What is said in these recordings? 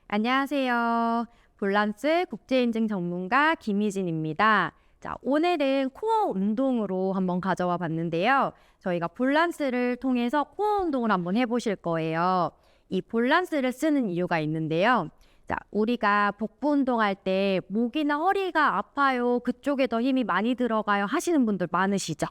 안녕하세요. 볼란스 국제인증 전문가 김희진입니다. 자, 오늘은 코어 운동으로 한번 가져와 봤는데요. 저희가 볼란스를 통해서 코어 운동을 한번 해보실 거예요. 이 볼란스를 쓰는 이유가 있는데요. 자, 우리가 복부 운동할 때 목이나 허리가 아파요. 그쪽에 더 힘이 많이 들어가요. 하시는 분들 많으시죠?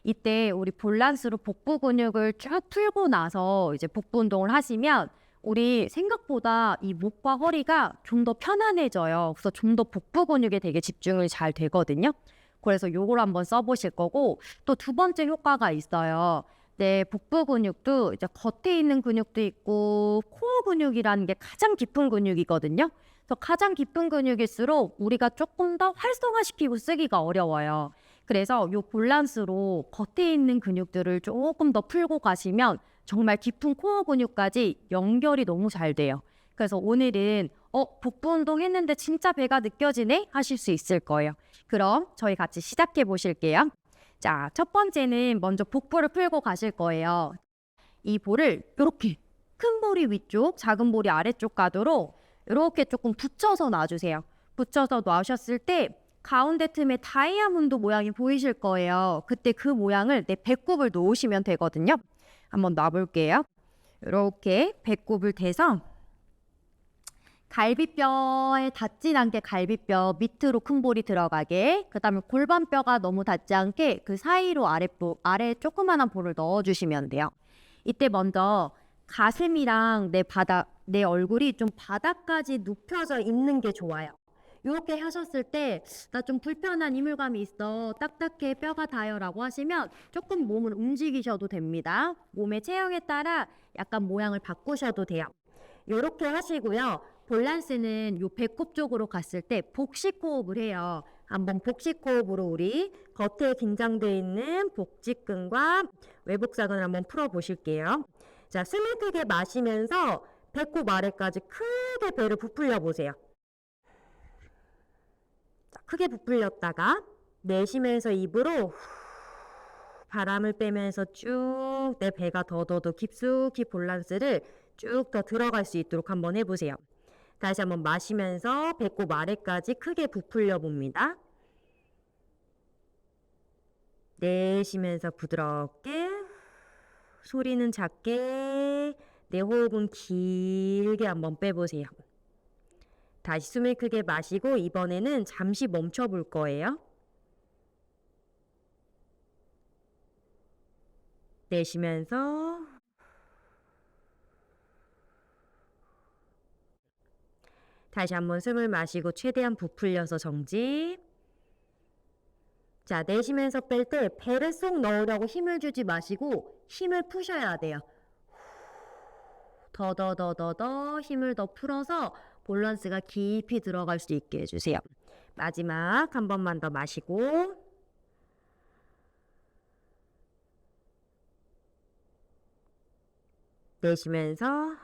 이때 우리 볼란스로 복부 근육을 쭉 풀고 나서 이제 복부 운동을 하시면 우리 생각보다 이 목과 허리가 좀 더 편안해져요. 그래서 좀 더 복부 근육에 되게 집중이 잘 되거든요. 그래서 요걸 한번 써보실 거고, 또 두 번째 효과가 있어요. 네, 복부 근육도 이제 겉에 있는 근육도 있고 코어 근육이라는 게 가장 깊은 근육이거든요. 그래서 가장 깊은 근육일수록 우리가 조금 더 활성화시키고 쓰기가 어려워요. 그래서 요 볼란스로 겉에 있는 근육들을 조금 더 풀고 가시면 정말 깊은 코어 근육까지 연결이 너무 잘 돼요. 그래서 오늘은 복부 운동 했는데 진짜 배가 느껴지네? 하실 수 있을 거예요. 그럼 저희 같이 시작해 보실게요. 자, 첫 번째는 먼저 복부를 풀고 가실 거예요. 이 볼을 이렇게 큰 볼이 위쪽, 작은 볼이 아래쪽 가도록 이렇게 조금 붙여서 놔주세요. 붙여서 놔셨을 때 가운데 틈에 다이아몬드 모양이 보이실 거예요. 그때 그 모양을 내 배꼽을 놓으시면 되거든요. 한번 놔볼게요. 이렇게 배꼽을 대서 갈비뼈에 닿지 않게 갈비뼈 밑으로 큰 볼이 들어가게, 그 다음에 골반뼈가 너무 닿지 않게 그 사이로 아래 조그만한 볼을 넣어주시면 돼요. 이때 먼저 가슴이랑 내 얼굴이 좀 바닥까지 눕혀져 있는 게 좋아요. 이렇게 하셨을 때 나 좀 불편한 이물감이 있어, 딱딱해, 뼈가 닿아요 라고 하시면 조금 몸을 움직이셔도 됩니다. 몸의 체형에 따라 약간 모양을 바꾸셔도 돼요. 이렇게 하시고요. 볼란스는 요 배꼽 쪽으로 갔을 때 복식 호흡을 해요. 한번 복식 호흡으로 우리 겉에 긴장되어 있는 복직근과 외복사근을 한번 풀어 보실게요. 자, 숨을 크게 마시면서 배꼽 아래까지 크게 배를 부풀려 보세요. 자, 크게 부풀렸다가 내쉬면서 입으로 바람을 빼면서 쭉 내 배가 더 깊숙이 볼란스를 쭉 더 들어갈 수 있도록 한번 해보세요. 다시 한번 마시면서 배꼽 아래까지 크게 부풀려 봅니다. 내쉬면서 부드럽게, 소리는 작게, 내 호흡은 길게 한번 빼보세요. 다시 숨을 크게 마시고 이번에는 잠시 멈춰 볼 거예요. 내쉬면서 다시 한번 숨을 마시고 최대한 부풀려서 정지. 자, 내쉬면서 뺄 때 배를 쏙 넣으려고 힘을 주지 마시고 힘을 푸셔야 돼요. 더더더더더 힘을 더 풀어서 밸런스가 깊이 들어갈 수 있게 해주세요. 마지막 한 번만 더 마시고 내쉬면서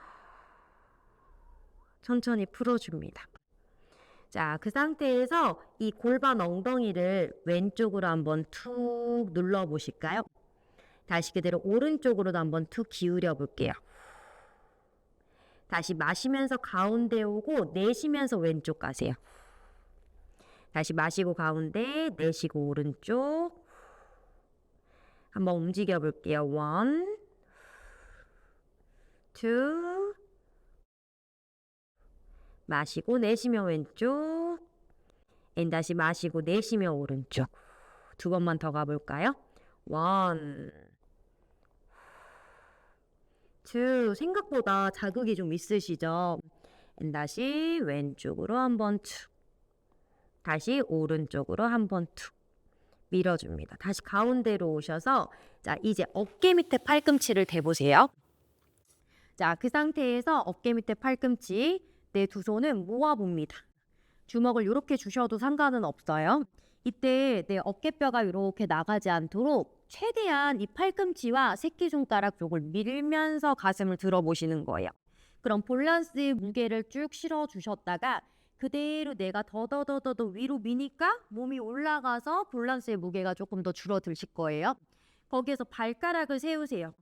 천천히 풀어줍니다. 자, 그 상태에서 이 골반 엉덩이를 왼쪽으로 한번 툭 눌러 보실까요? 다시 그대로 오른쪽으로도 한번 툭 기울여 볼게요. 다시 마시면서 가운데 오고 내쉬면서 왼쪽 가세요. 다시 마시고 가운데, 내쉬고 오른쪽. 한번 움직여 볼게요. 1, 2, 마시고 내쉬며 왼쪽. 다시 마시고 내쉬며 오른쪽. 두 번만 더 가볼까요? 1, 2. 생각보다 자극이 좀 있으시죠? 다시 왼쪽으로 한번 툭. 다시 오른쪽으로 한번 툭. 밀어줍니다. 다시 가운데로 오셔서 자, 이제 어깨 밑에 팔꿈치를 대보세요. 자, 그 상태에서 어깨 밑에 팔꿈치, 내 두 손은 모아봅니다. 주먹을 이렇게 주셔도 상관은 없어요. 이때 내 어깨뼈가 이렇게 나가지 않도록 최대한 이 팔꿈치와 새끼손가락 쪽을 밀면서 가슴을 들어보시는 거예요. 그럼 밸런스의 무게를 쭉 실어주셨다가 그대로 내가 더더더더 위로 미니까 몸이 올라가서 밸런스의 무게가 조금 더 줄어드실 거예요. 거기에서 발가락을 세우세요.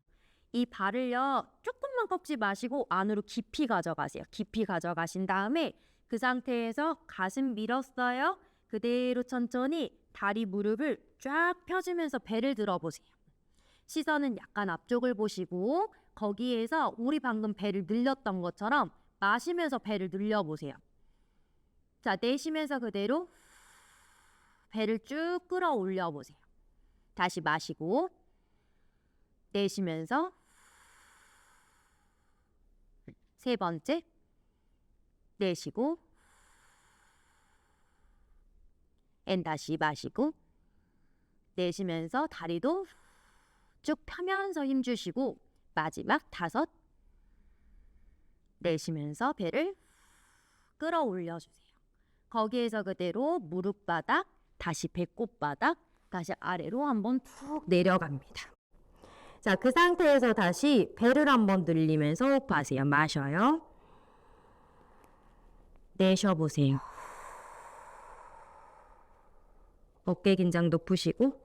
이 발을요, 조금만 꺾지 마시고 안으로 깊이 가져가세요. 깊이 가져가신 다음에 그 상태에서 가슴 밀었어요. 그대로 천천히 다리 무릎을 쫙 펴주면서 배를 들어보세요. 시선은 약간 앞쪽을 보시고 거기에서 우리 방금 배를 늘렸던 것처럼 마시면서 배를 늘려보세요. 자, 내쉬면서 그대로 배를 쭉 끌어올려 보세요. 다시 마시고 내쉬면서 세 번째 내쉬고 다시 마시고 내쉬면서 다리도 쭉 펴면서 힘주시고 마지막 5 내쉬면서 배를 끌어올려주세요. 거기에서 그대로 무릎바닥, 다시 배꼽바닥, 다시 아래로 한번 푹 내려갑니다. 자, 그 상태에서 다시 배를 한번 늘리면서 호흡하세요. 마셔요. 내쉬어보세요. 어깨 긴장도 푸시고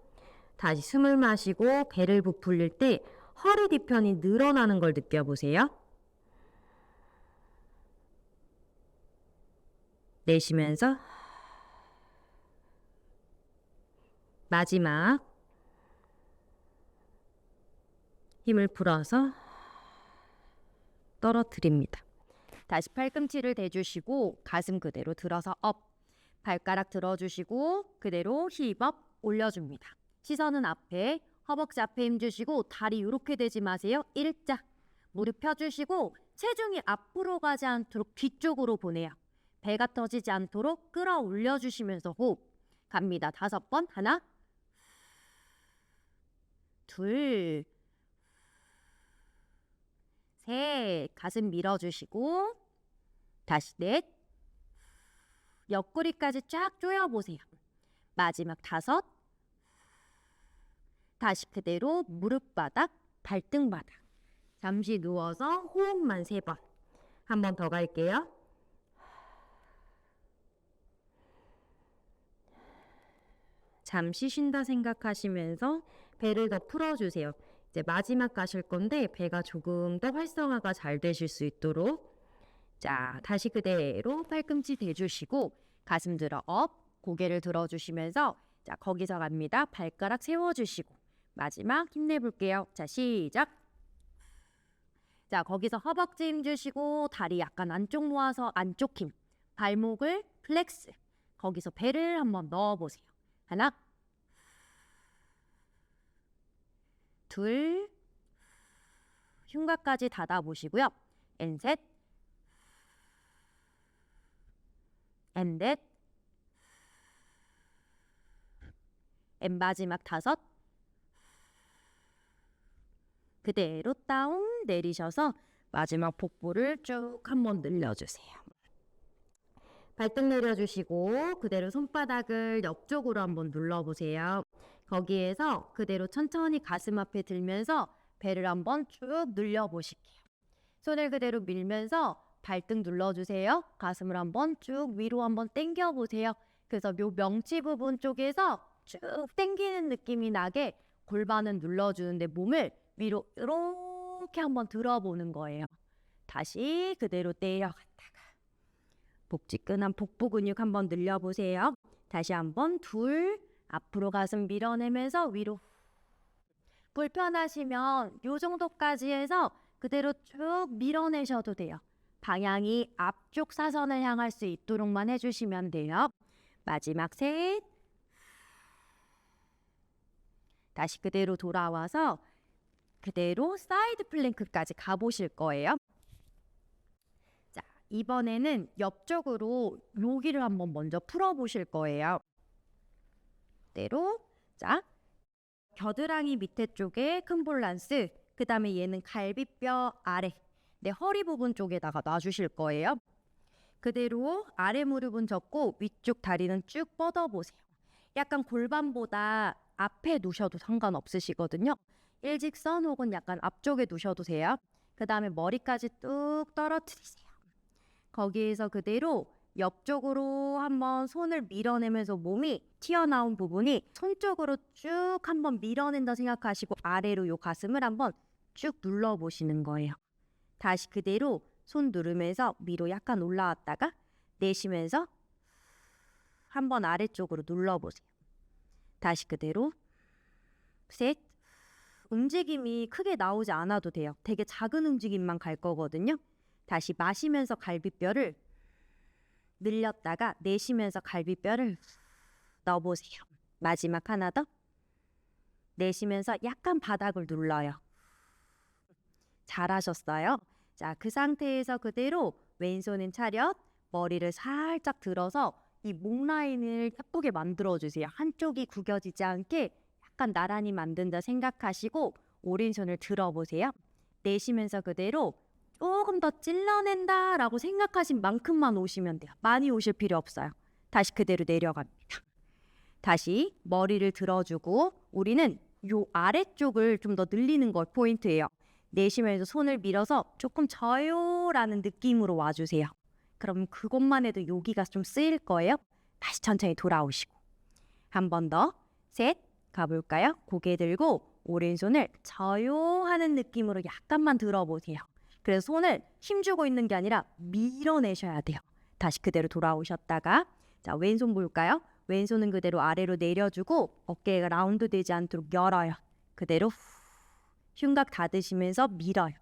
다시 숨을 마시고 배를 부풀릴 때 허리 뒤편이 늘어나는 걸 느껴보세요. 내쉬면서 마지막 힘을 풀어서 떨어뜨립니다. 다시 팔꿈치를 대주시고 가슴 그대로 들어서 업. 발가락 들어주시고 그대로 힙업 올려줍니다. 시선은 앞에, 허벅지 앞에 힘주시고 다리 이렇게 대지 마세요. 일자. 무릎 펴주시고 체중이 앞으로 가지 않도록 뒤쪽으로 보내요. 배가 터지지 않도록 끌어올려주시면서 호흡. 갑니다. 5번. 하나, 둘, 셋. 가슴 밀어주시고 다시 넷. 옆구리까지 쫙 조여보세요. 마지막 5. 다시 그대로 무릎바닥, 발등바닥. 잠시 누워서 호흡만 3번. 한 번 더 갈게요. 잠시 쉰다 생각하시면서 배를 더 풀어주세요. 이제 마지막 가실 건데 배가 조금 더 활성화가 잘 되실 수 있도록 자, 다시 그대로 팔꿈치 대주시고 가슴 들어 업, 고개를 들어주시면서 자, 거기서 갑니다. 발가락 세워주시고 마지막 힘내볼게요. 자, 시작. 자, 거기서 허벅지 힘주시고 다리 약간 안쪽 모아서 안쪽 힘, 발목을 플렉스. 거기서 배를 한번 넣어보세요. 하나, 둘, 흉곽까지 닫아보시고요. 셋, 넷, 마지막 5. 그대로 다운 내리셔서 마지막 복부를 쭉 한번 늘려주세요. 발등 내려주시고 그대로 손바닥을 옆쪽으로 한번 눌러보세요. 거기에서 그대로 천천히 가슴 앞에 들면서 배를 한번 쭉 늘려보실게요. 손을 그대로 밀면서 발등 눌러주세요. 가슴을 한번 쭉 위로 한번 당겨보세요. 그래서 요 명치 부분 쪽에서 쭉 당기는 느낌이 나게 골반은 눌러주는데 몸을 위로 이렇게 한번 들어보는 거예요. 다시 그대로 내려갔다가 복직근한 복부 근육 한번 늘려보세요. 다시 한번 둘, 앞으로 가슴 밀어내면서 위로. 불편하시면 요 정도까지 해서 그대로 쭉 밀어내셔도 돼요. 방향이 앞쪽 사선을 향할 수 있도록만 해주시면 돼요. 마지막 셋. 다시 그대로 돌아와서 그대로 사이드 플랭크까지 가보실 거예요. 자, 이번에는 옆쪽으로 여기를 한번 먼저 풀어보실 거예요. 그대로 자, 겨드랑이 밑에 쪽에 큰 밸런스, 그 다음에 얘는 갈비뼈 아래, 내 허리 부분 쪽에다가 놔주실 거예요. 그대로 아래 무릎은 접고 위쪽 다리는 쭉 뻗어보세요. 약간 골반보다 앞에 누셔도 상관없으시거든요. 일직선 혹은 약간 앞쪽에 누셔도 돼요. 그 다음에 머리까지 뚝 떨어뜨리세요. 거기에서 그대로 옆쪽으로 한번 손을 밀어내면서 몸이 튀어나온 부분이 손 쪽으로 쭉 한번 밀어낸다 생각하시고 아래로 요 가슴을 한번 쭉 눌러보시는 거예요. 다시 그대로 손 누르면서 위로 약간 올라왔다가 내쉬면서 한번 아래쪽으로 눌러보세요. 다시 그대로 셋. 움직임이 크게 나오지 않아도 돼요. 되게 작은 움직임만 갈 거거든요. 다시 마시면서 갈비뼈를 늘렸다가 내쉬면서 갈비뼈를 넣어보세요. 마지막 하나 더. 내쉬면서 약간 바닥을 눌러요. 잘하셨어요. 자, 그 상태에서 그대로 왼손은 차렷, 머리를 살짝 들어서 이 목 라인을 예쁘게 만들어주세요. 한쪽이 구겨지지 않게 약간 나란히 만든다 생각하시고 오른손을 들어보세요. 내쉬면서 그대로 조금 더 찔러낸다 라고 생각하신 만큼만 오시면 돼요. 많이 오실 필요 없어요. 다시 그대로 내려갑니다. 다시 머리를 들어주고 우리는 요 아래쪽을 좀 더 늘리는 걸 포인트예요. 내쉬면서 손을 밀어서 조금 저요라는 느낌으로 와주세요. 그럼 그것만 해도 여기가 좀 쓰일 거예요. 다시 천천히 돌아오시고 한 번 더. 셋. 가볼까요? 고개 들고 오른손을 저요 하는 느낌으로 약간만 들어보세요. 그래서 손을 힘주고 있는 게 아니라 밀어내셔야 돼요. 다시 그대로 돌아오셨다가 자, 왼손 볼까요? 왼손은 그대로 아래로 내려주고 어깨가 라운드 되지 않도록 열어요. 그대로 흉곽 닫으시면서 밀어요.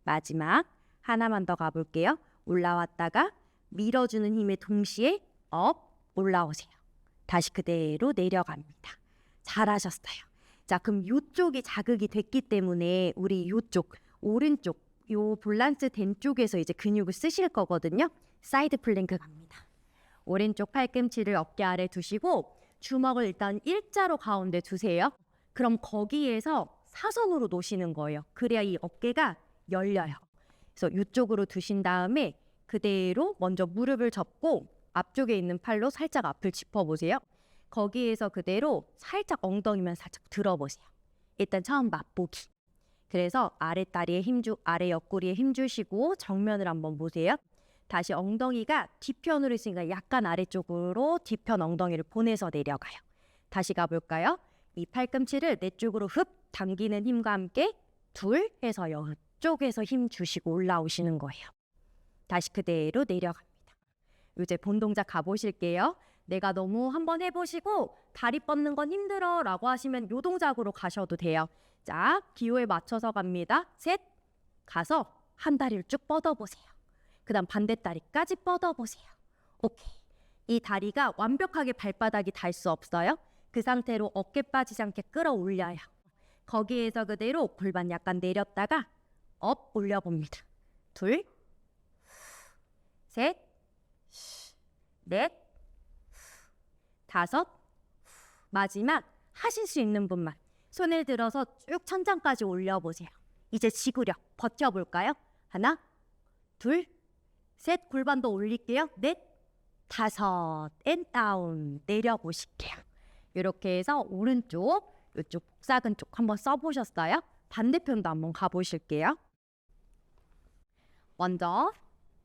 마지막 하나만 더 가볼게요. 올라왔다가 밀어주는 힘에 동시에 업 올라오세요. 다시 그대로 내려갑니다. 잘하셨어요. 자, 그럼 이쪽이 자극이 됐기 때문에 우리 이쪽 오른쪽 요 밸런스 된 쪽에서 이제 근육을 쓰실 거거든요. 사이드 플랭크 갑니다. 오른쪽 팔꿈치를 어깨 아래 두시고 주먹을 일단 일자로 가운데 두세요. 그럼 거기에서 사선으로 놓으시는 거예요. 그래야 이 어깨가 열려요. 그래서 이쪽으로 두신 다음에 그대로 먼저 무릎을 접고 앞쪽에 있는 팔로 살짝 앞을 짚어보세요. 거기에서 그대로 살짝 엉덩이만 살짝 들어보세요. 일단 처음 맛보기. 그래서 아랫다리에 아래 옆구리에 힘주시고 정면을 한번 보세요. 다시 엉덩이가 뒤편으로 있으니까 약간 아래쪽으로 뒤편 엉덩이를 보내서 내려가요. 다시 가볼까요? 이 팔꿈치를 내 쪽으로 흡 당기는 힘과 함께 둘 해서 이쪽에서 힘 주시고 올라오시는 거예요. 다시 그대로 내려갑니다. 이제 본 동작 가보실게요. 내가 너무 한번 해보시고 다리 뻗는 건 힘들어 라고 하시면 이 동작으로 가셔도 돼요. 자, 기호에 맞춰서 갑니다. 셋, 가서 한 다리를 쭉 뻗어보세요. 그 다음 반대 다리까지 뻗어보세요. 오케이. 이 다리가 완벽하게 발바닥이 닿을 수 없어요. 그 상태로 어깨 빠지지 않게 끌어올려요. 거기에서 그대로 골반 약간 내렸다가 업 올려봅니다. 둘, 셋, 넷, 다섯, 마지막 하실 수 있는 분만 손을 들어서 쭉 천장까지 올려보세요. 이제 지구력 버텨볼까요? 하나, 둘, 셋, 골반 더 올릴게요. 넷, 다섯, 앤 다운 내려보실게요. 이렇게 해서 오른쪽, 이쪽 복사근 쪽 한번 써보셨어요? 반대편도 한번 가보실게요. 먼저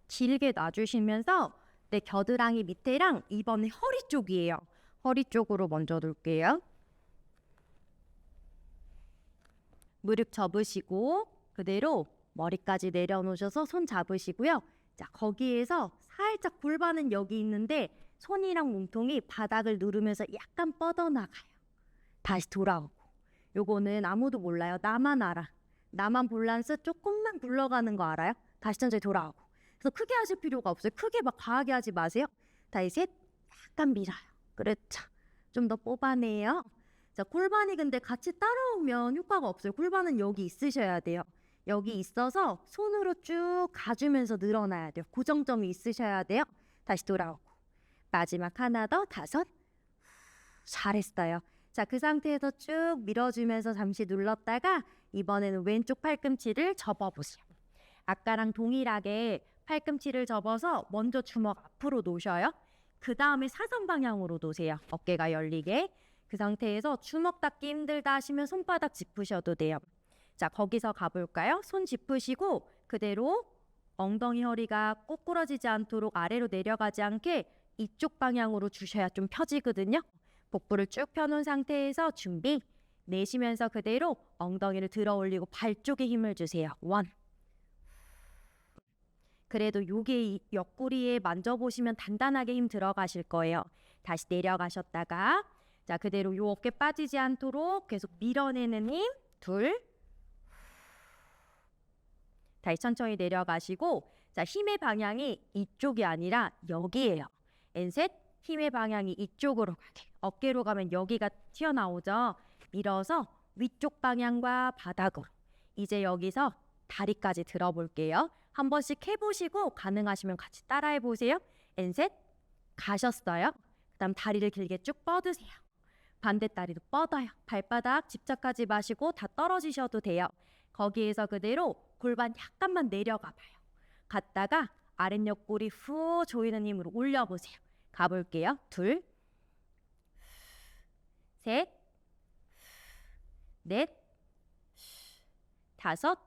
길게 놔주시면서 내 겨드랑이 밑에랑 이번에 허리 쪽이에요. 허리 쪽으로 먼저 놓을게요. 무릎 접으시고 그대로 머리까지 내려놓으셔서 손 잡으시고요. 자, 거기에서 살짝 골반은 여기 있는데 손이랑 몸통이 바닥을 누르면서 약간 뻗어나가요. 다시 돌아오고. 요거는 아무도 몰라요. 나만 알아. 나만 밸런스 조금만 굴러가는 거 알아요? 다시 천천히 돌아오고. 그래서 크게 하실 필요가 없어요. 크게 막 과하게 하지 마세요. 다시 셋, 약간 밀어요. 그렇죠. 좀 더 뽑아내요. 자, 골반이 근데 같이 따라오면 효과가 없어요. 골반은 여기 있으셔야 돼요. 여기 있어서 손으로 쭉 가주면서 늘어나야 돼요. 고정점이 있으셔야 돼요. 다시 돌아오고. 마지막 하나 더, 다섯. 잘했어요. 자, 그 상태에서 쭉 밀어주면서 잠시 눌렀다가 이번에는 왼쪽 팔꿈치를 접어보세요. 아까랑 동일하게 팔꿈치를 접어서 먼저 주먹 앞으로 놓으셔요. 그 다음에 사선 방향으로 놓으세요. 어깨가 열리게. 그 상태에서 주먹 닫기 힘들다 하시면 손바닥 짚으셔도 돼요. 자, 거기서 가볼까요? 손 짚으시고 그대로 엉덩이 허리가 꼬꾸라지지 않도록 아래로 내려가지 않게 이쪽 방향으로 주셔야 좀 펴지거든요. 복부를 쭉 펴놓은 상태에서 준비 내쉬면서 그대로 엉덩이를 들어 올리고 발 쪽에 힘을 주세요. 원. 그래도 요게 이 옆구리에 만져보시면 단단하게 힘 들어가실 거예요. 다시 내려가셨다가 자 그대로 요 어깨 빠지지 않도록 계속 밀어내는 힘. 둘. 다시 천천히 내려가시고 자 힘의 방향이 이쪽이 아니라 여기예요. 앤셋 힘의 방향이 이쪽으로 가게. 어깨로 가면 여기가 튀어나오죠. 밀어서 위쪽 방향과 바닥으로. 이제 여기서 다리까지 들어볼게요. 한 번씩 해보시고 가능하시면 같이 따라해보세요. 앤셋 가셨어요. 그 다음 다리를 길게 쭉 뻗으세요. 반대 다리도 뻗어요. 발바닥 집착하지 마시고 다 떨어지셔도 돼요. 거기에서 그대로 골반 약간만 내려가 봐요. 갔다가 아랫옆구리 후 조이는 힘으로 올려보세요. 가볼게요. 둘, 셋, 넷, 다섯.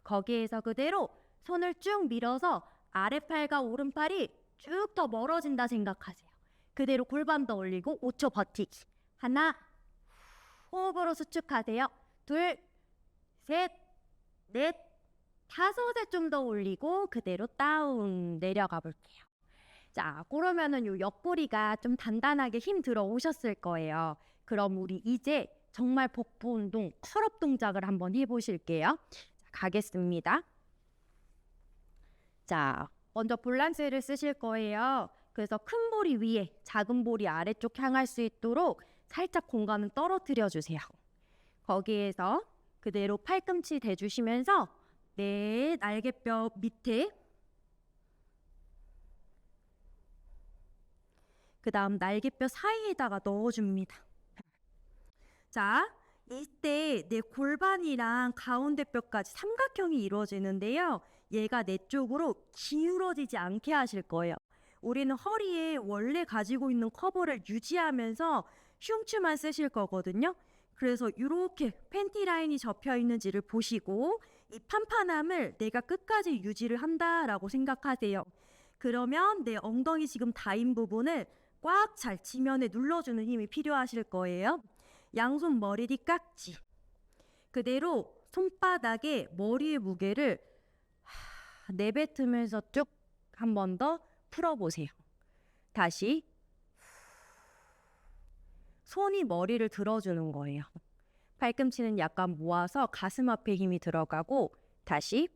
거기에서 그대로 손을 쭉 밀어서 아랫팔과 오른팔이 쭉 더 멀어진다 생각하세요. 그대로 골반 더 올리고 5초 버티기. 하나, 호흡으로 수축하세요. 둘, 셋, 넷, 다섯에 좀 더 올리고 그대로 다운 내려가 볼게요. 자, 그러면은 요 옆구리가 좀 단단하게 힘 들어오셨을 거예요. 그럼 우리 이제 정말 복부 운동, 컬업 동작을 한번 해보실게요. 자, 가겠습니다. 자, 먼저 밸런스를 쓰실 거예요. 그래서 큰 볼이 위에, 작은 볼이 아래쪽 향할 수 있도록 살짝 공간을 떨어뜨려 주세요. 거기에서 그대로 팔꿈치 대주시면서 내 날개뼈 밑에 그 다음 날개뼈 사이에다가 넣어줍니다. 자, 이때 내 골반이랑 가운데 뼈까지 삼각형이 이루어지는데요. 얘가 내 쪽으로 기울어지지 않게 하실 거예요. 우리는 허리에 원래 가지고 있는 커버를 유지하면서 흉추만 쓰실 거거든요. 그래서 이렇게 팬티 라인이 접혀 있는지를 보시고 이 판판함을 내가 끝까지 유지를 한다라고 생각하세요. 그러면 내 엉덩이 지금 닿은 부분을 꽉 잘 지면에 눌러주는 힘이 필요하실 거예요. 양손 머리 뒤 깍지. 그대로 손바닥에 머리의 무게를 내뱉으면서 쭉 한 번 더 풀어보세요. 다시 손이 머리를 들어주는 거예요. 팔꿈치는 약간 모아서 가슴 앞에 힘이 들어가고 다시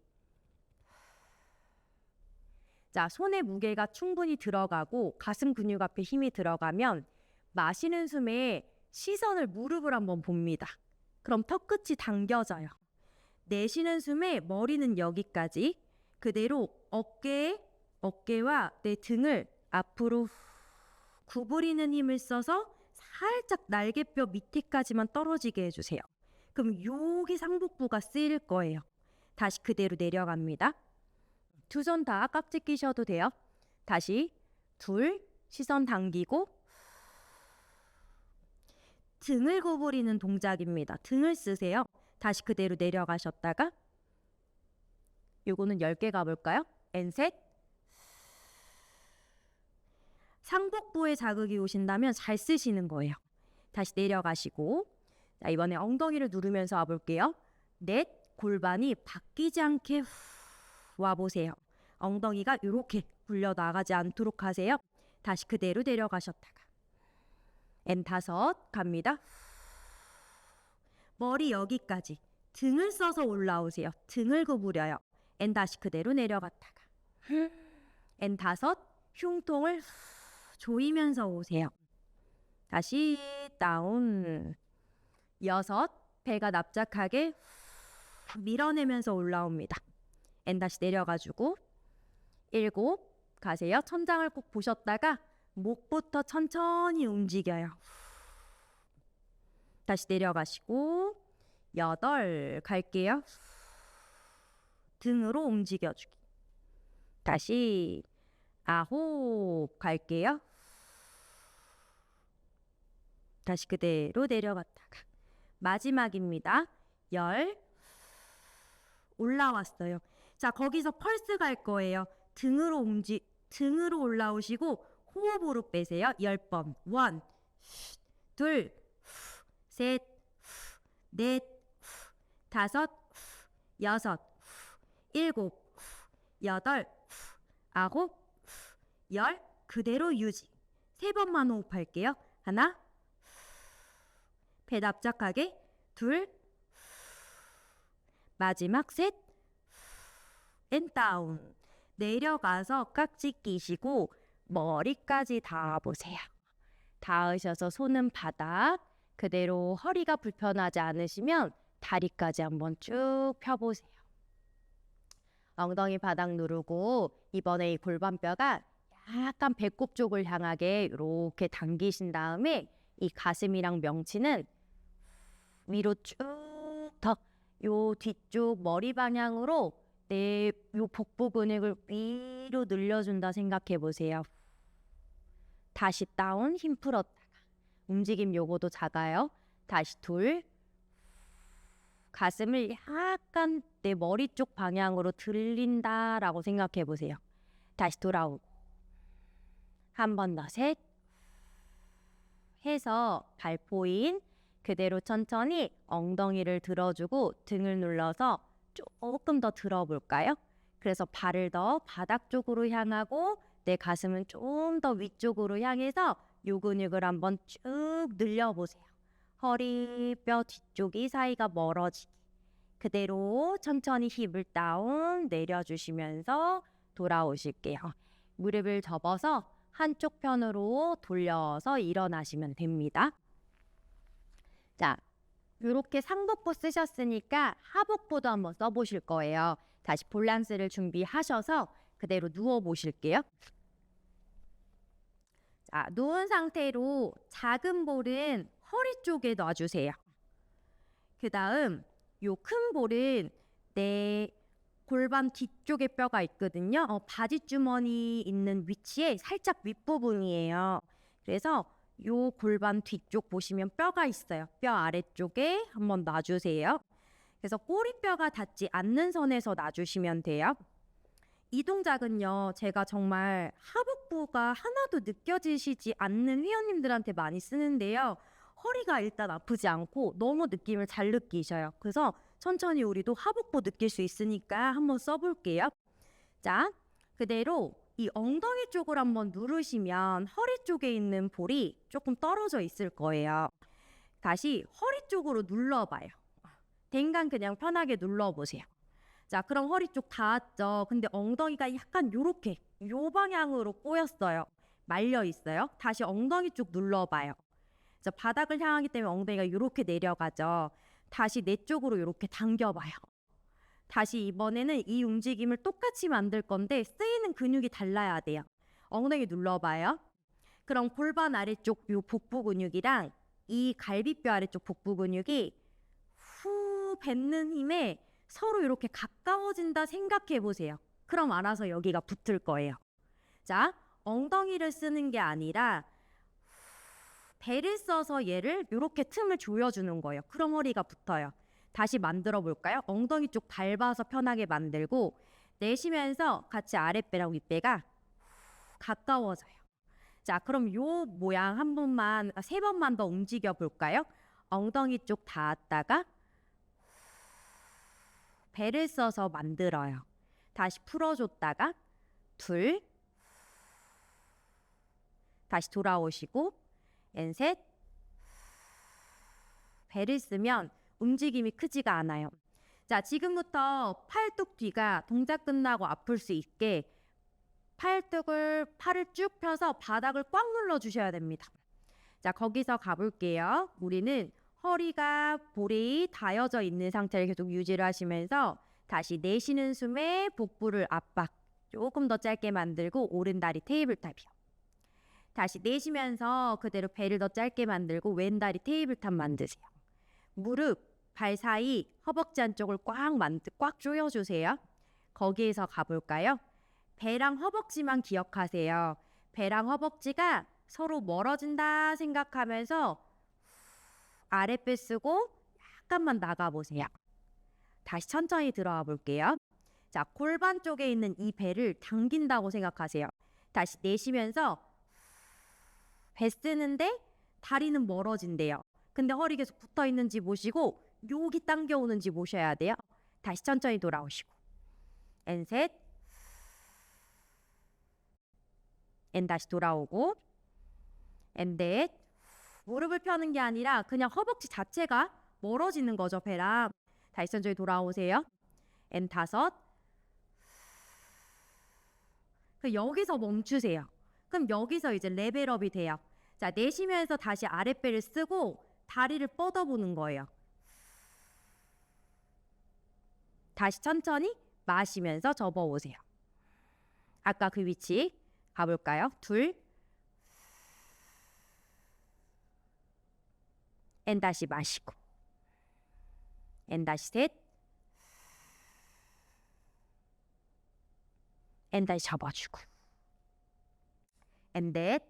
자, 손의 무게가 충분히 들어가고 가슴 근육 앞에 힘이 들어가면 마시는 숨에 시선을 무릎을 한번 봅니다. 그럼 턱끝이 당겨져요. 내쉬는 숨에 머리는 여기까지 그대로 어깨와 내 등을 앞으로 구부리는 힘을 써서 살짝 날개뼈 밑에까지만 떨어지게 해주세요. 그럼 여기 상복부가 쓰일 거예요. 다시 그대로 내려갑니다. 두 손 다 깍지 끼셔도 돼요. 다시 둘, 시선 당기고 등을 구부리는 동작입니다. 등을 쓰세요. 다시 그대로 내려가셨다가 요거는 10개 가볼까요? 앤셋. 상복부에 자극이 오신다면 잘 쓰시는 거예요. 다시 내려가시고 자, 이번에 엉덩이를 누르면서 와볼게요. 넷, 골반이 바뀌지 않게 와보세요. 엉덩이가 이렇게 굴려 나가지 않도록 하세요. 다시 그대로 내려가셨다가 앤5 갑니다. 머리 여기까지 등을 써서 올라오세요. 등을 구부려요. 앤 다시 그대로 내려갔다가 앤5 흉통을 조이면서 오세요. 다시 다운 6 배가 납작하게 밀어내면서 올라옵니다. 앤 다시 내려가지고 7 가세요. 천장을 꼭 보셨다가 목부터 천천히 움직여요. 다시 내려가시고 8 갈게요. 등으로 움직여주기. 다시 9 갈게요. 다시 그대로 내려갔다가 마지막입니다. 10 올라왔어요. 자, 거기서 펄스 갈 거예요. 등으로 올라오시고 호흡으로 빼세요. 10번. 1, 2, 셋, 넷, 다섯, 여섯, 일곱, 여덟, 아홉, 열. 그대로 유지. 3번만 호흡할게요. 하나, 배 납작하게. 둘, 마지막 셋, 앤 다운. 내려가서 깍지 끼시고 머리까지 닿아보세요. 닿으셔서 손은 바닥. 그대로 허리가 불편하지 않으시면 다리까지 한번 쭉 펴보세요. 엉덩이 바닥 누르고 이번에 이 골반뼈가 약간 배꼽 쪽을 향하게 이렇게 당기신 다음에 이 가슴이랑 명치는 위로 쭉 더 요 뒤쪽 머리 방향으로 내 요 복부 근육을 위로 늘려준다 생각해 보세요. 다시 다운. 힘 풀었다가 움직임 요거도 작아요. 다시 둘. 가슴을 약간 내 머리 쪽 방향으로 들린다라고 생각해 보세요. 다시 돌아오고 한 번 더. 셋. 해서 발포인 그대로 천천히 엉덩이를 들어주고 등을 눌러서 조금 더 들어볼까요? 그래서 발을 더 바닥 쪽으로 향하고 내 가슴은 좀 더 위쪽으로 향해서 요 근육을 한번 쭉 늘려보세요. 허리뼈 뒤쪽이 사이가 멀어지게. 그대로 천천히 힙을 다운 내려주시면서 돌아오실게요. 무릎을 접어서 한쪽 편으로 돌려서 일어나시면 됩니다. 자, 이렇게 상복부 쓰셨으니까 하복부도 한번 써보실 거예요. 다시 밸런스를 준비하셔서 그대로 누워보실게요. 자, 누운 상태로 작은 볼은 허리 쪽에 놔주세요. 그 다음 요 큰 볼은 내 골반 뒤쪽에 뼈가 있거든요. 바지 주머니 있는 위치에 살짝 윗부분이에요. 그래서 요 골반 뒤쪽 보시면 뼈가 있어요. 뼈 아래쪽에 한번 놔주세요. 그래서 꼬리뼈가 닿지 않는 선에서 놔주시면 돼요. 이 동작은요, 제가 정말 하복부가 하나도 느껴지시지 않는 회원님들한테 많이 쓰는데요. 허리가 일단 아프지 않고 너무 느낌을 잘 느끼셔요. 그래서 천천히 우리도 하복부 느낄 수 있으니까 한번 써볼게요. 자, 그대로 이 엉덩이 쪽을 한번 누르시면 허리 쪽에 있는 볼이 조금 떨어져 있을 거예요. 다시 허리 쪽으로 눌러봐요. 댕강 그냥 편하게 눌러보세요. 자, 그럼 허리 쪽 닿았죠? 근데 엉덩이가 약간 요렇게 요 방향으로 꼬였어요. 말려 있어요. 다시 엉덩이 쪽 눌러봐요. 자, 바닥을 향하기 때문에 엉덩이가 요렇게 내려가죠. 다시 내 쪽으로 요렇게 당겨봐요. 다시 이번에는 이 움직임을 똑같이 만들 건데 쓰이는 근육이 달라야 돼요. 엉덩이 눌러봐요. 그럼 골반 아래쪽 요 복부 근육이랑 이 갈비뼈 아래쪽 복부 근육이 후 뱉는 힘에 서로 이렇게 가까워진다 생각해 보세요. 그럼 알아서 여기가 붙을 거예요. 자, 엉덩이를 쓰는 게 아니라 배를 써서 얘를 이렇게 틈을 조여주는 거예요. 그럼 허리가 붙어요. 다시 만들어 볼까요? 엉덩이 쪽 밟아서 편하게 만들고 내쉬면서 같이 아랫배랑 윗배가 가까워져요. 자, 그럼 요 모양 한 번만, 3번만 더 움직여 볼까요? 엉덩이 쪽 닿았다가 배를 써서 만들어요. 다시 풀어줬다가 둘, 다시 돌아오시고 셋. 배를 쓰면 움직임이 크지가 않아요. 자, 지금부터 팔뚝 뒤가 동작 끝나고 아플 수 있게 팔을 쭉 펴서 바닥을 꽉 눌러 주셔야 됩니다. 자, 거기서 가볼게요. 우리는 허리가 볼이 닿여져 있는 상태를 계속 유지를 하시면서 다시 내쉬는 숨에 복부를 압박 조금 더 짧게 만들고 오른다리 테이블탑이요. 다시 내쉬면서 그대로 배를 더 짧게 만들고 왼다리 테이블탑 만드세요. 무릎, 발 사이, 허벅지 안쪽을 꽉 조여주세요. 거기에서 가볼까요? 배랑 허벅지만 기억하세요. 배랑 허벅지가 서로 멀어진다 생각하면서 아랫배 쓰고 약간만 나가보세요. 다시 천천히 들어와 볼게요. 자, 골반 쪽에 있는 이 배를 당긴다고 생각하세요. 다시 내쉬면서 배 쓰는데 다리는 멀어진대요. 근데 허리 계속 붙어 있는지 보시고 여기 당겨오는지 보셔야 돼요. 다시 천천히 돌아오시고. 앤 셋. 앤 다시 돌아오고. 앤 넷. 무릎을 펴는 게 아니라 그냥 허벅지 자체가 멀어지는 거죠, 배랑. 다시 천천히 돌아오세요. 앤 다섯. 여기서 멈추세요. 그럼 여기서 이제 레벨업이 돼요. 자, 내쉬면서 다시 아랫배를 쓰고 다리를 뻗어보는 거예요. 다시 천천히 마시면서 접어오세요. 아까 그 위치 가볼까요? 둘. 앤 다시 마시고. 앤 다시 셋. 앤 다시 접어주고. 앤 넷.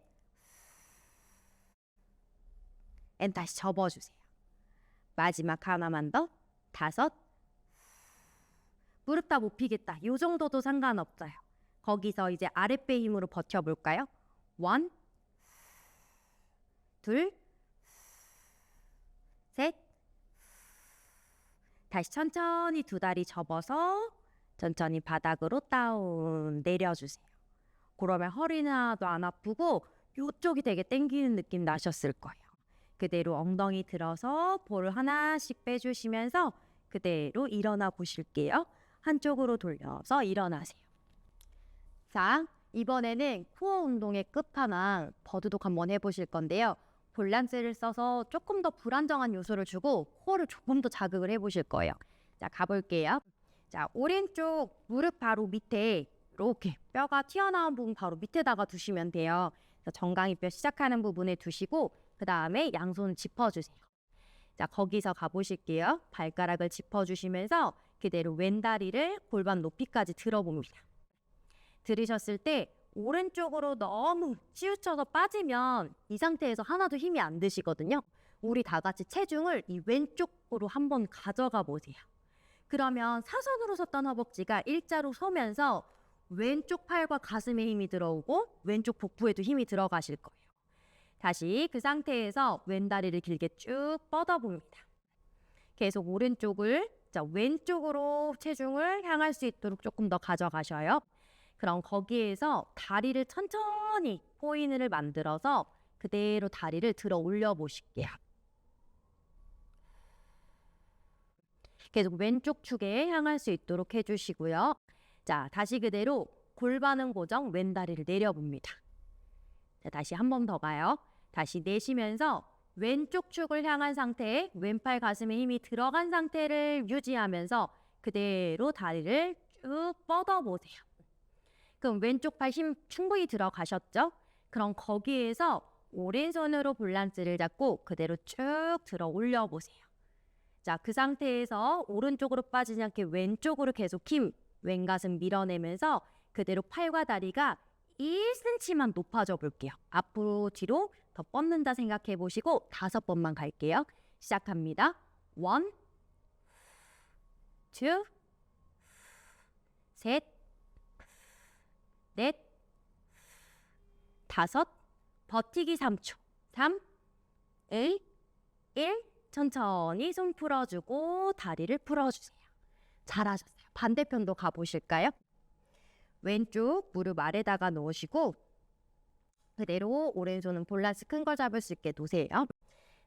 앤 다시 접어주세요. 마지막 하나만 더. 다섯. 무릎 다 못 피겠다. 요 정도도 상관없어요. 거기서 이제 아랫배 힘으로 버텨볼까요? 원. 둘. 셋. 다시 천천히 두 다리 접어서 천천히 바닥으로 다운 내려주세요. 그러면 허리는 하나도 안 아프고 이쪽이 되게 땡기는 느낌 나셨을 거예요. 그대로 엉덩이 들어서 볼을 하나씩 빼주시면서 그대로 일어나 보실게요. 한쪽으로 돌려서 일어나세요. 자, 이번에는 코어 운동의 끝판왕 버드독 한번 해보실 건데요. 밸런스를 써서 조금 더 불안정한 요소를 주고 코어를 조금 더 자극을 해보실 거예요. 자, 가볼게요. 자, 오른쪽 무릎 바로 밑에 이렇게 뼈가 튀어나온 부분 바로 밑에다가 두시면 돼요. 정강이뼈 시작하는 부분에 두시고 그 다음에 양손 짚어주세요. 자, 거기서 가보실게요. 발가락을 짚어주시면서 그대로 왼다리를 골반 높이까지 들어봅니다. 들으셨을 때 오른쪽으로 너무 치우쳐서 빠지면 이 상태에서 하나도 힘이 안 드시거든요. 우리 다 같이 체중을 이 왼쪽으로 한번 가져가 보세요. 그러면 사선으로 섰던 허벅지가 일자로 서면서 왼쪽 팔과 가슴에 힘이 들어오고 왼쪽 복부에도 힘이 들어가실 거예요. 다시 그 상태에서 왼다리를 길게 쭉 뻗어봅니다. 계속 오른쪽을 왼쪽으로 체중을 향할 수 있도록 조금 더 가져가셔요. 그럼 거기에서 다리를 천천히 포인트를 만들어서 그대로 다리를 들어 올려 보실게요. 계속 왼쪽 축에 향할 수 있도록 해주시고요. 자, 다시 그대로 골반은 고정, 왼다리를 내려봅니다. 자, 다시 한 번 더 가요. 다시 내쉬면서 왼쪽 축을 향한 상태에 왼팔 가슴에 힘이 들어간 상태를 유지하면서 그대로 다리를 쭉 뻗어보세요. 그럼 왼쪽 팔 힘 충분히 들어가셨죠? 그럼 거기에서 오른손으로 밸런스를 잡고 그대로 쭉 들어 올려보세요. 자, 그 상태에서 오른쪽으로 빠지지 않게 왼쪽으로 계속 힘, 왼가슴 밀어내면서 그대로 팔과 다리가 1cm만 높아져 볼게요. 앞으로 뒤로 더 뻗는다 생각해 보시고 5번만 갈게요. 시작합니다. 1, 2, 셋, 넷, 다섯, 버티기 3초. 3, 2, 1. 천천히 손 풀어주고 다리를 풀어주세요. 잘하셨어요. 반대편도 가보실까요? 왼쪽 무릎 아래다가 놓으시고 그대로 오른손은 밸런스 큰 걸 잡을 수 있게 놓으세요.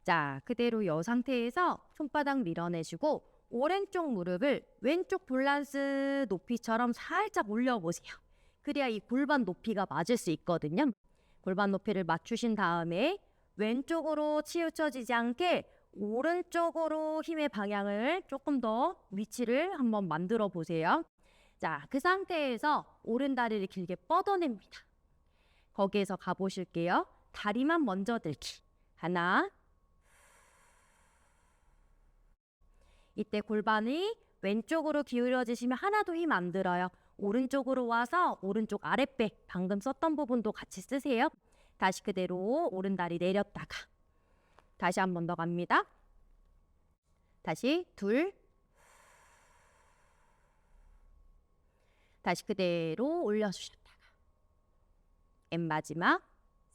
자, 그대로 이 상태에서 손바닥 밀어내시고 오른쪽 무릎을 왼쪽 밸런스 높이처럼 살짝 올려보세요. 그래야 이 골반 높이가 맞을 수 있거든요. 골반 높이를 맞추신 다음에 왼쪽으로 치우쳐지지 않게 오른쪽으로 힘의 방향을 조금 더 위치를 한번 만들어 보세요. 자, 그 상태에서 오른 다리를 길게 뻗어냅니다. 거기에서 가보실게요. 다리만 먼저 들기. 하나. 이때 골반이 왼쪽으로 기울여지시면 하나도 힘 안 들어요. 오른쪽으로 와서 오른쪽 아랫배 방금 썼던 부분도 같이 쓰세요. 다시 그대로 오른 다리 내렸다가 다시 한 번 더 갑니다. 다시 둘. 다시 그대로 올려주셨다가 앤 마지막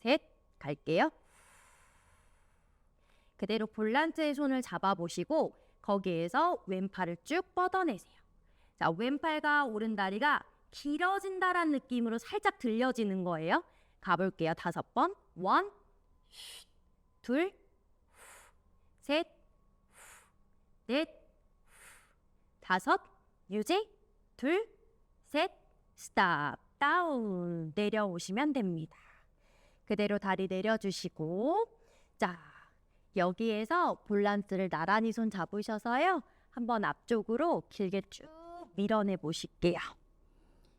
셋 갈게요. 그대로 밸런스의 손을 잡아보시고 거기에서 왼팔을 쭉 뻗어내세요. 자, 왼팔과 오른다리가 길어진다란 느낌으로 살짝 들려지는 거예요. 가볼게요. 5번. 1, 2, 셋, 넷, 5. 유지. 2, 셋, 스탑. 다운. 내려오시면 됩니다. 그대로 다리 내려주시고, 자, 여기에서 폴란스를 나란히 손 잡으셔서요. 한번 앞쪽으로 길게 쭉 밀어내 보실게요.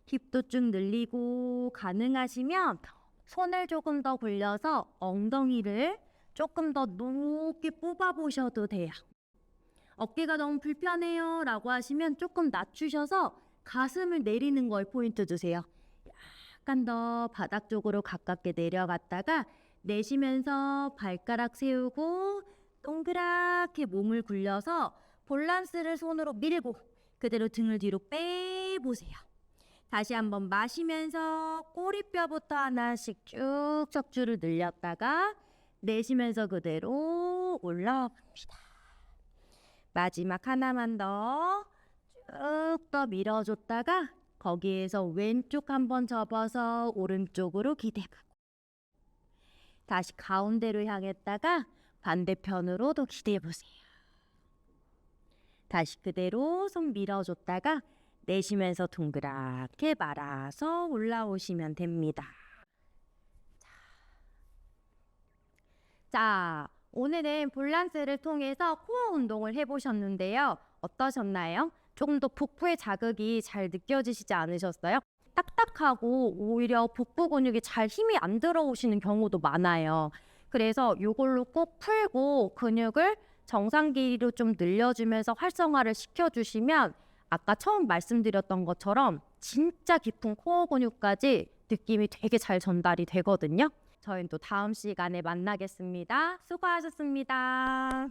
힙도 쭉 늘리고, 가능하시면 손을 조금 더 굴려서 엉덩이를 조금 더 높게 뽑아 보셔도 돼요. 어깨가 너무 불편해요 라고 하시면 조금 낮추셔서 가슴을 내리는 걸 포인트 주세요. 약간 더 바닥 쪽으로 가깝게 내려갔다가 내쉬면서 발가락 세우고 동그랗게 몸을 굴려서 폴란스를 손으로 밀고 그대로 등을 뒤로 빼보세요. 다시 한번 마시면서 꼬리뼈부터 하나씩 쭉 척추를 늘렸다가 내쉬면서 그대로 올라갑니다. 마지막 하나만 더 쭉 더 밀어줬다가 거기에서 왼쪽 한번 접어서 오른쪽으로 기대보고 다시 가운데로 향했다가 반대편으로도 기대보세요. 다시 그대로 손 밀어줬다가 내쉬면서 동그랗게 말아서 올라오시면 됩니다. 자, 오늘은 폴란스를 통해서 코어 운동을 해보셨는데요. 어떠셨나요? 조금 더 복부의 자극이 잘 느껴지시지 않으셨어요? 딱딱하고 오히려 복부 근육이 잘 힘이 안 들어오시는 경우도 많아요. 그래서 이걸로 꼭 풀고 근육을 정상 길이로 좀 늘려주면서 활성화를 시켜주시면 아까 처음 말씀드렸던 것처럼 진짜 깊은 코어 근육까지 느낌이 되게 잘 전달이 되거든요. 저희는 또 다음 시간에 만나겠습니다. 수고하셨습니다.